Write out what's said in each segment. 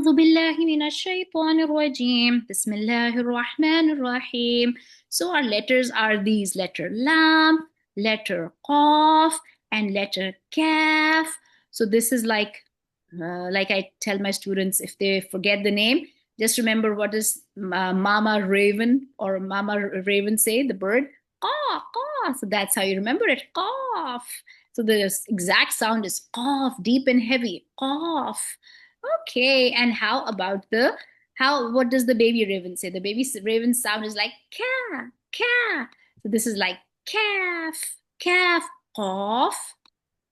أعوذ بالله من الشيطان الرجيم. بسم الله الرحمن الرحيم. So our letters are these: letter lam, letter qaf, and letter kaf. So this is like I tell my students, if they forget the name, just remember what is Mama Raven or Mama Raven say, the bird. Qaw, qaw. So that's how you remember it. Qaf. So the exact sound is qaf, deep and heavy. Qaf. Okay, and how about what does the baby raven say? The baby raven sound is like ka, ka. So this is like calf, calf, cough.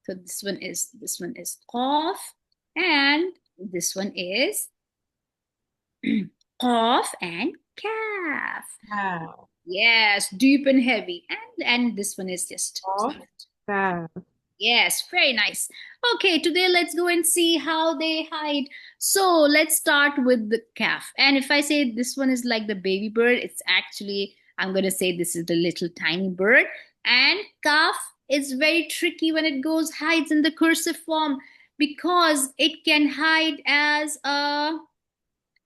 So this one is cough, and this one is cough and calf. Wow. Yes, deep and heavy, and this one is just Off. soft. Fast. Yes, very nice. Okay, today let's go and see how they hide. So let's start with the calf. And if I say this one is like the baby bird, it's actually, I'm going to say this is the little tiny bird. And calf is very tricky when it goes, hides in the cursive form because it can hide as a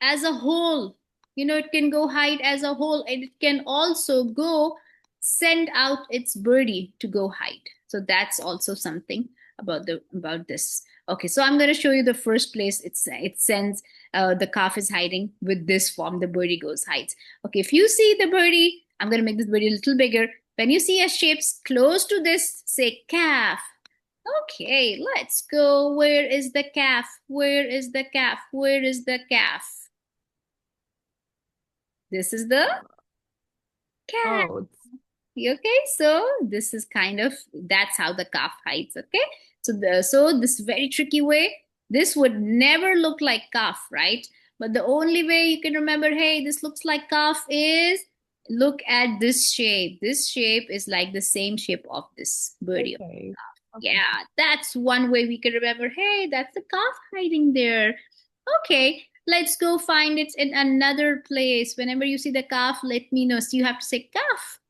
whole. It can go hide as a whole, and it can also go send out its birdie to go hide. So that's also something about this. Okay, so I'm going to show you the first place it sends. The calf is hiding with this form. The birdie goes hides. Okay, if you see the birdie, I'm going to make this birdie a little bigger. When you see a shape close to this, say calf. Okay, let's go. Where is the calf? Where is the calf? Where is the calf? This is the cat. Oh, Okay, so this is that's how the calf hides. Okay, so this very tricky way. This would never look like calf, right? But the only way you can remember, hey, this looks like calf, is look at this shape. This shape is like the same shape of this birdie. okay. Okay. Yeah, that's one way we can remember, hey, that's the calf hiding there. Okay, let's go find it in another place. Whenever you see the calf, let me know. So you have to say calf.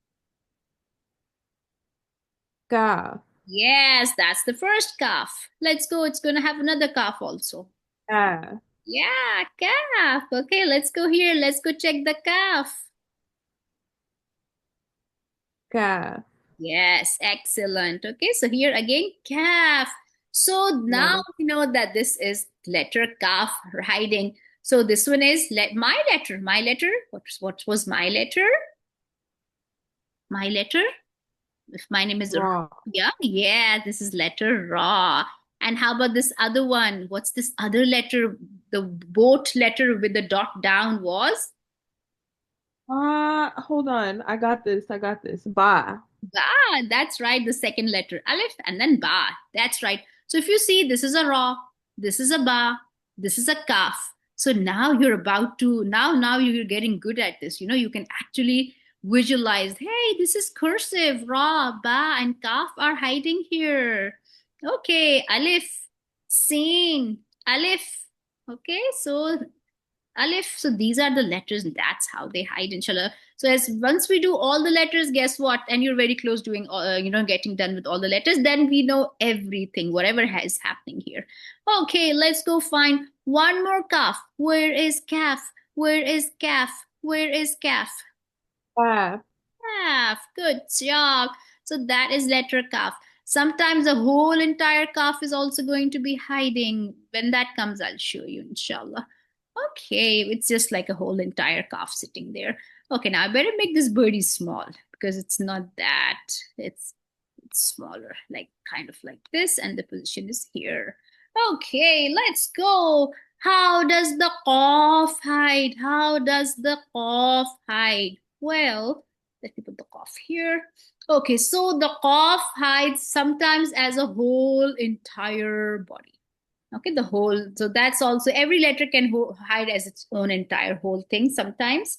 Calf. Yes, that's the first calf. Let's go. It's going to have another calf also. Calf. Yeah, calf. Okay, let's go here. Let's go check the calf. Calf. Yes, excellent. Okay, so here again, calf. So now Yeah. we know that this is letter calf hiding. So this one is my letter. My letter. What was my letter? My letter. If my name is Raw. yeah, yeah, this is letter raw. And how about this other one? What's this other letter? The boat letter with the dot down was Hold on. I got this. I got this. Ba. ba. That's right, the second letter alif and then ba. That's right. So if you see, this is a ra, this is a ba, this is a kaf. So now you're about to now you're getting good at this. You can actually visualize, hey, this is cursive, ra, ba, and kaf are hiding here. Okay, alif, sing, alif. Okay, so Alif. So these are the letters, and that's how they hide, inshallah. So as once we do all the letters, guess what? And you're very close doing, getting done with all the letters. Then we know everything, whatever is happening here. Okay, let's go find one more calf. Where is calf? Where is calf? Where is calf? Calf. Calf. Good job. So that is letter calf. Sometimes the whole entire calf is also going to be hiding. When that comes, I'll show you, inshallah. Okay, it's just like a whole entire calf sitting there. Okay, now I better make this birdie small because it's not that. It's smaller, like kind of like this, and the position is here. Okay, let's go. How does the cough hide? How does the cough hide? Well, let me put the cough here. Okay, so the cough hides sometimes as a whole entire body. Okay, the whole. So that's also, every letter can hide as its own entire whole thing sometimes.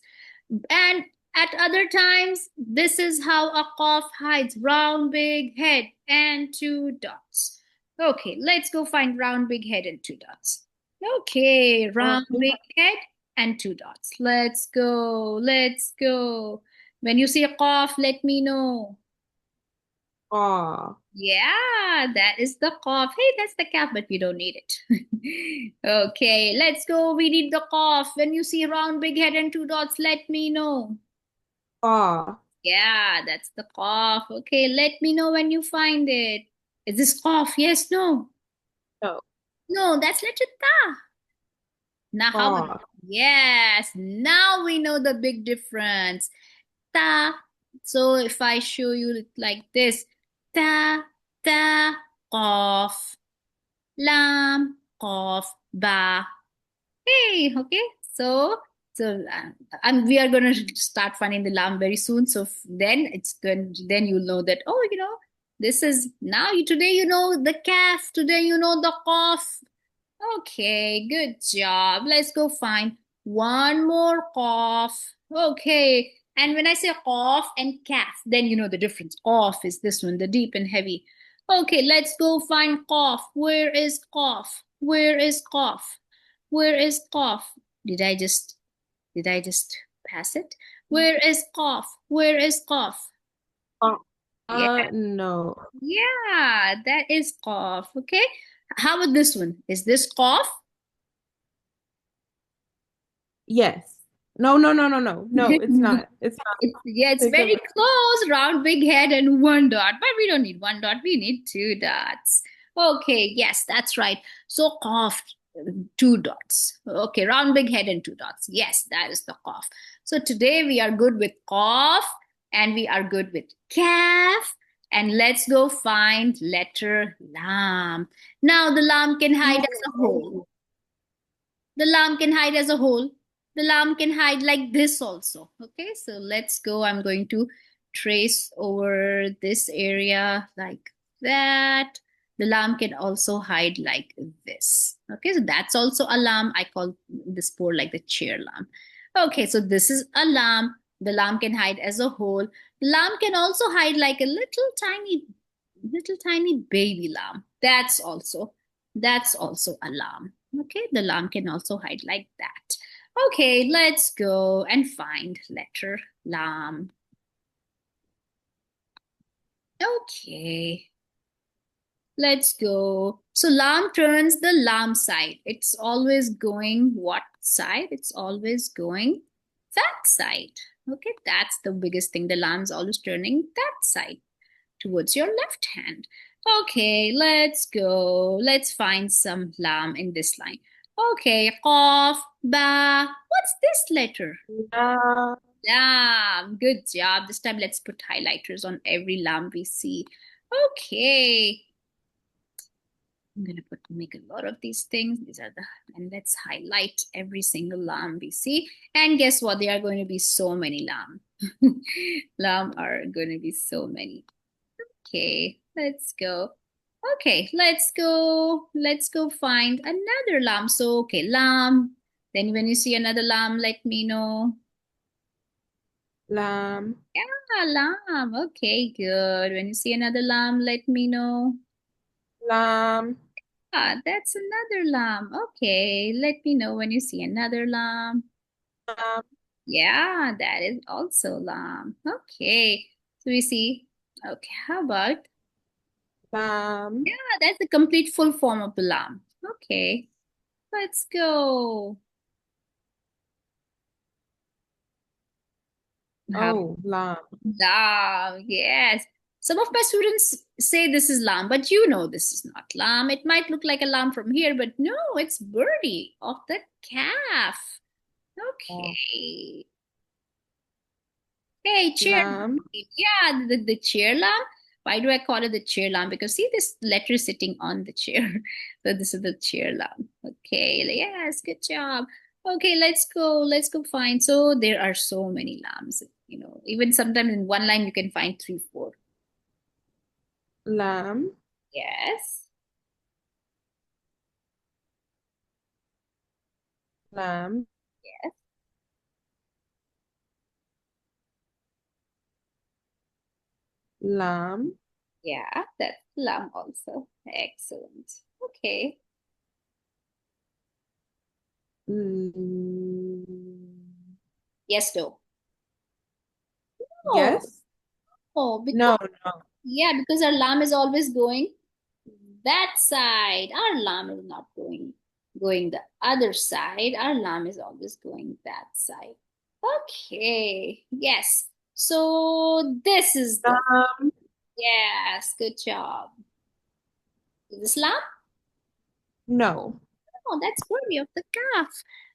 And at other times, this is how a cough hides: round, big head, and two dots. Okay, let's go find round, big head, and two dots. Okay, Oh, round, big head, and two dots. Let's go. Let's go. When you see a cough, let me know. Aw. Yeah, that is the cough. Hey, that's the calf, but we don't need it. Okay, let's go. We need the cough. When you see round, big head, and two dots, let me know. Aw. Yeah, that's the cough. Okay, let me know when you find it. Is this cough? Yes, no. No. No, that's letter ta. Now, how about Aw. yes, now we know the big difference. Ta. So if I show you it like this, ta, ta, cough, lam, cough, ba. Hey, okay. So we are going to start finding the lam very soon. So then it's good. Then you'll know that, oh, this is now today you know the calf. Today you know the cough. Okay, good job. Let's go find one more cough. Okay. And when I say cough and calf, then you know the difference. Cough is this one, the deep and heavy. Okay, let's go find cough. Where is cough? Where is cough? Where is cough? Did I just pass it? Where is cough? Where is cough? Uh, Yeah, no. yeah, that is cough. Okay. How about this one? Is this cough? Yes. No, no, no, no, no. No, it's not. It's not. It's Take it very back. close. Round, big head, and one dot. But we don't need one dot. We need two dots. Okay, yes, that's right. So cough, two dots. Okay, round, big head, and two dots. Yes, that is the cough. So today we are good with cough, and we are good with calf. And let's go find letter lam. Now the lam can hide as a whole. No. The lamb can hide as a whole. The lamb can hide like this also. Okay, so let's go. I'm going to trace over this area like that. The lamb can also hide like this. Okay, so that's also a lamb. I call this pore like the chair lamb. Okay, so this is a lamb. The lamb can hide as a whole. The lamb can also hide like a little tiny baby lamb. That's also a lamb. Okay, the lamb can also hide like that. Okay, let's go and find letter lam. Okay, let's go. So lam turns the lam side. It's always going what side? It's always going that side. Okay, that's the biggest thing. The lamb's always turning that side towards your left hand. Okay, let's go. Let's find some lam in this line. Okay, qaf, ba. What's this letter? Nah. Lam. Good job. This time let's put highlighters on every lam we see. Okay. I'm gonna make a lot of these things. And let's highlight every single lam we see. And guess what? There are going to be so many lam. Lam are going to be so many. Okay, let's go. Okay, let's go. Let's go find another lamb. So, okay, lamb. Then when you see another lamb, let me know. Lamb. Yeah, lamb. Okay, good. When you see another lamb, let me know. Lamb. Ah, that's another lamb. Okay, let me know when you see another lamb. Lamb. Yeah, that is also lamb. Okay, so we see. Okay, how about? Lamb. Yeah, that's the complete full form of the lamb. Okay. Let's go. How Oh, lamb. lamb? Yes. Some of my students say this is lamb, but you know this is not lamb. It might look like a lamb from here, but no, it's birdie of the calf. Oh, Okay. Hey, chair. lamb. Yeah, the chair lamb. Why do I call it the chair lamb? Because see this letter sitting on the chair. So this is the chair lamb. Okay, yes, good job. Okay, let's go. Let's go find. So there are so many lambs. Even sometimes in one line you can find three, four. Lamb. Yes, Lamb. yes, Lamb. yeah, that's lamb also. Excellent. Okay. Mm. Yes, no. Oh, Yes. oh, No, because no. Yeah, because our lam is always going that side. Our lam is not going the other side. Our lam is always going that side. Okay. Yes. So this is the Um, yes. Good job. Is this lam? no. Oh, that's worthy of the calf.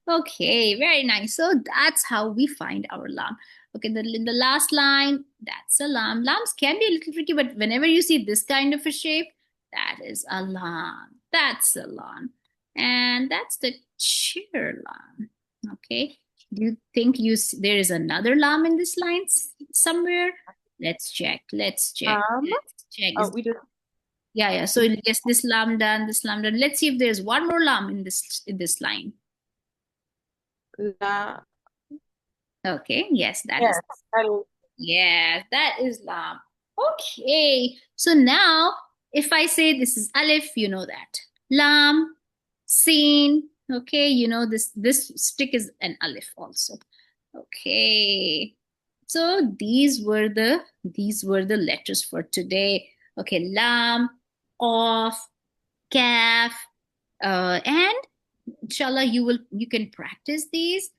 Okay, very nice. So that's how we find our lam. Okay, the last line, that's a lam. Lambs can be a little tricky, but whenever you see this kind of a shape, that is a lam. That's a lam. And that's the chair lam. Okay. Do you think there is another lam in this line somewhere? Let's check. Let's check. Um, Let's check. oh, we just Yeah, yeah. So yes, this lam done, this lam done. Let's see if there's one more lam in this line. la. Okay, yes, that is Yes, that is yes, that is lam. Okay, so now if I say this is alif, you know that. Lam, sin. Okay, you know this stick is an alif also. Okay, so these were the letters for today. Okay, lam, of, calf, and inshallah you can practice these